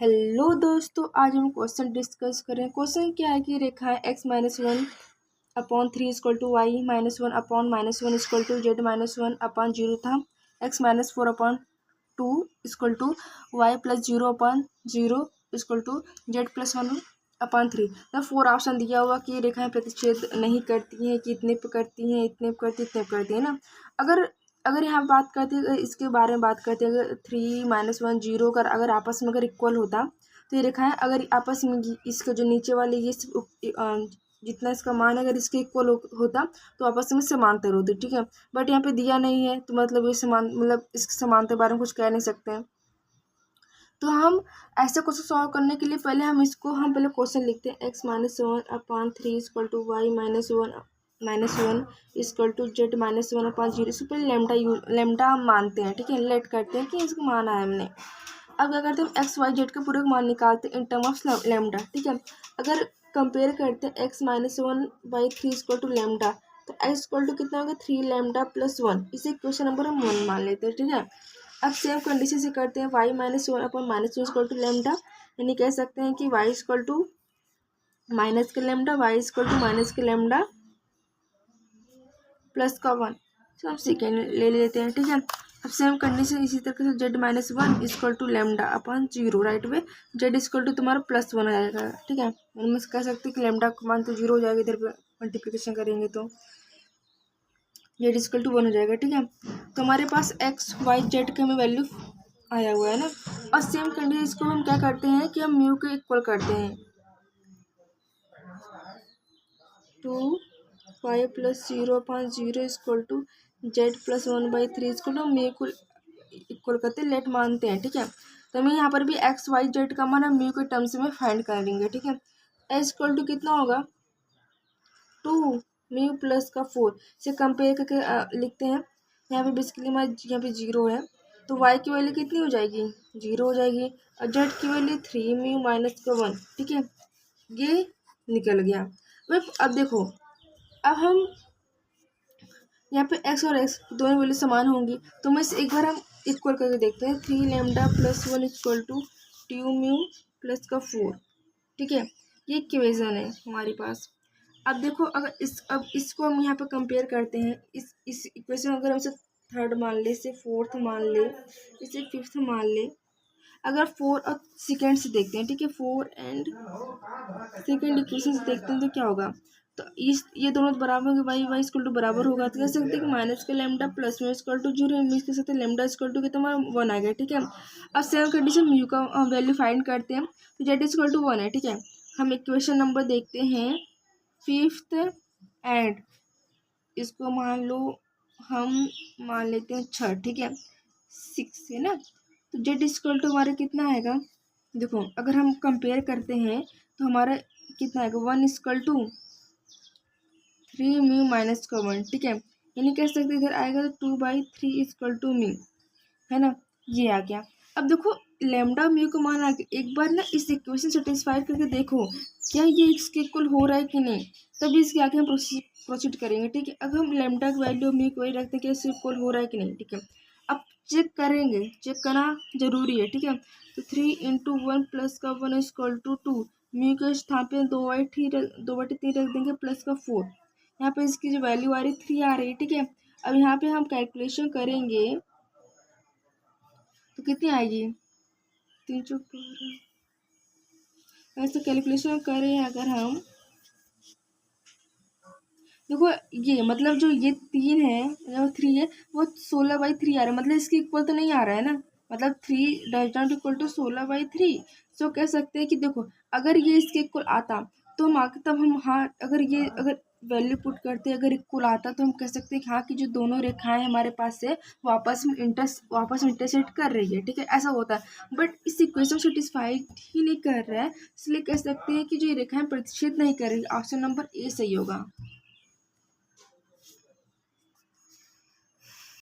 Hello दोस्तों, आज हम क्वेश्चन डिस्कस करें। क्वेश्चन क्या है कि रेखाएं x-1/3 equal to y -1/-1 equal to z-1/0 था। x-4/2 equal to y + 0/0 equal to z+1/3। तो 4 ऑप्शन दिया हुआ कि रेखाएं प्रतिच्छेद नहीं करती हैं, कि इतने पे करती हैं, इतने पे करती हैं, इतने पे करती हैं ना। अगर अगर यहाँ बात करते हैं, इसके बारे में बात करते हैं, अगर 3 -1 0 का अगर आपस में अगर इक्वल होता तो ये रेखाएं अगर आपस में इसका जो नीचे वाली ये जितना इसका मान अगर इसके इक्वल होता तो आपस में समांतर होते, ठीक है। बट यहाँ पे दिया नहीं है तो मतलब ये इसके समांतर बारे में कुछ कह नहीं सकते हैं। तो हम ऐसे क्वेश्चन सॉल्व करने के लिए पहले पहले क्वेश्चन लिखते हैं। x-1/3 equal to y -1 equal to z-1/0। इसको पहले लेमडा हम मानते हैं, ठीक है। लेट करते हैं कि इसको माना है हमने। अब क्या करते हैं, एक्स वाई जेड के पूरे मान निकालते हैं इन टर्म ऑफ लेमडा, ठीक है। अगर कंपेयर करते हैं x-1/3 इक्वल टू लेमडा, तो x इक्वल टू कितना होगा 3 लेमडा प्लस 1। इसे क्वेश्चन नंबर हम 1 मान लेते हैं, ठीक है। अब सेम कंडीशन से करते हैं y -1/-1 इक्वल टू लेमडा, यानी कह सकते हैं कि y इक्वल टू माइनस के lambda, y equal to minus के लेमडा प्लस का 1। तो हम सेकेंड ले लेते हैं, ठीक है। अब सेम कंडीशन इसी तरह से z-1 इक्वल टू लेमडा/0, राइट वे z इक्वल टू तुम्हारा +1 आ जाएगा, ठीक है। हम कह सकते हैं कि लेमडा का मान तो 0 हो जाएगा, इधर पे मल्टीप्लिकेशन करेंगे तो z इक्वल टू 1 हो जाएगा, ठीक है। तो हमारे पास x y z का हमें वैल्यू आया हुआ है ना। और सेम कंडीशन इसको हम क्या करते हैं कि हम म्यू के इक्वल करते हैं, 2y + 0/0 equal to z+1/3 equal to mu को इक्वल करते हैं, लेट मानते हैं, ठीक है। तो हमें यहाँ पर भी x y z का मान हम म्यू के टर्म्स में फाइंड करेंगे, ठीक है। s इक्वल टू कितना होगा 2 म्यू प्लस का 4 से कंपेयर करके लिखते हैं। यहाँ पे बेसिकली हमारे यहाँ पे 0 है, तो y की वैल्यू कितनी हो जाएगी 0 हो जाएगी, और z की वैल्यू 3 म्यू माइनस का 1, ठीक है। ये निकल गया। अब देखो, अब हम यहाँ पे x और x दोनों वैल्यू समान होंगी, तो मैं एक बार हम इक्वल करके देखते हैं। 3 lambda plus 1 equal to 2 mu plus का 4, ठीक है। ये इक्वेशन है हमारे पास। अब देखो, अब इसको हम यहाँ पे कंपेयर करते हैं। इस इक्वेशन अगर हम इसे थर्ड मान ले, इसे फोर्थ मान ले, इसे फिफ्थ मान ले। अगर 4 और सेकेंड से देखते हैं, ठीक है, 4 एंड सेकेंड इक्वेशन से देखते हैं तो क्या होगा। तो ये दोनों बराबर होंगे, वाई वाई इक्वल टू बराबर होगा, तो कह सकते हैं कि माइनस के लेमडा प्लस में इक्वल टू 0 मीन कह सकते हैं लेमडा इक्वल टू कितना 1 आ गया, ठीक है। अब सेम कंडीशन म्यू का वैल्यू फाइंड करते हैं, तो जेड इक्वल टू 1 है, ठीक है। हम इक्वेशन नंबर देखते हैं फिफ्थ, एंड इसको मान लो हम मान लेते हैं 6, ठीक है, 6 है ना। तो जेड इक्वल टू हमारा कितना आएगा, देखो अगर हम कंपेयर करते हैं तो हमारा कितना आएगा 1 इक्वल टू 3 म्यू माइनस का 1, ठीक है। यानी कह सकते इधर आएगा तो 2/3 इक्वल टू म्यू, है ना। ये आ गया। अब देखो लेमडा म्यू का मान आ गया। एक बार ना इस इक्वेशन सेटिस्फाई करके देखो क्या ये इसके इक्वल हो रहा है कि नहीं, तभी इसके आगे हम प्रोसीड करेंगे, ठीक है। अगर हम लेमडा की वैल्यू म्यू को वही रखते हैं कि इससे इक्वल हो रहा है कि नहीं, ठीक है। अब चेक करेंगे, चेक करना जरूरी है, ठीक है। तो 3 × 1 प्लस का 1 इक्वल टू 2, म्यू के स्थान पे 2/3 रख देंगे प्लस का 4। यहाँ पे इसकी जो वैल्यू आ रही 3 आ रही है, ठीक है। अब यहाँ पे हम कैलकुलेशन करेंगे तो कितनी आएगी 3 × 12। ऐसे कैलकुलेशन करें अगर हम, देखो ये मतलब जो ये 3 है जो 3 है वो 16/3 आ रहा है, मतलब इसके इक्वल तो नहीं आ रहा है ना, मतलब 3 डज नॉट इक्वल टू 16/3। सो कह सकते हैं कि देखो अगर ये इसके इक्वल आता तो हम आगे तब हम हाँ, अगर वैल्यू पुट करते अगर इक्वल आता तो हम कह सकते हैं कि हाँ कि जो दोनों रेखाएं हमारे पास से वापस में इंटरसेक्ट कर रही है, ठीक है, ऐसा होता है। बट इस इक्वेशन सेटिस्फाई ही नहीं कर रहा है, इसलिए कह सकते हैं कि जो ये रेखाएं प्रतिच्छेद नहीं कर रही। ऑप्शन नंबर ए सही होगा।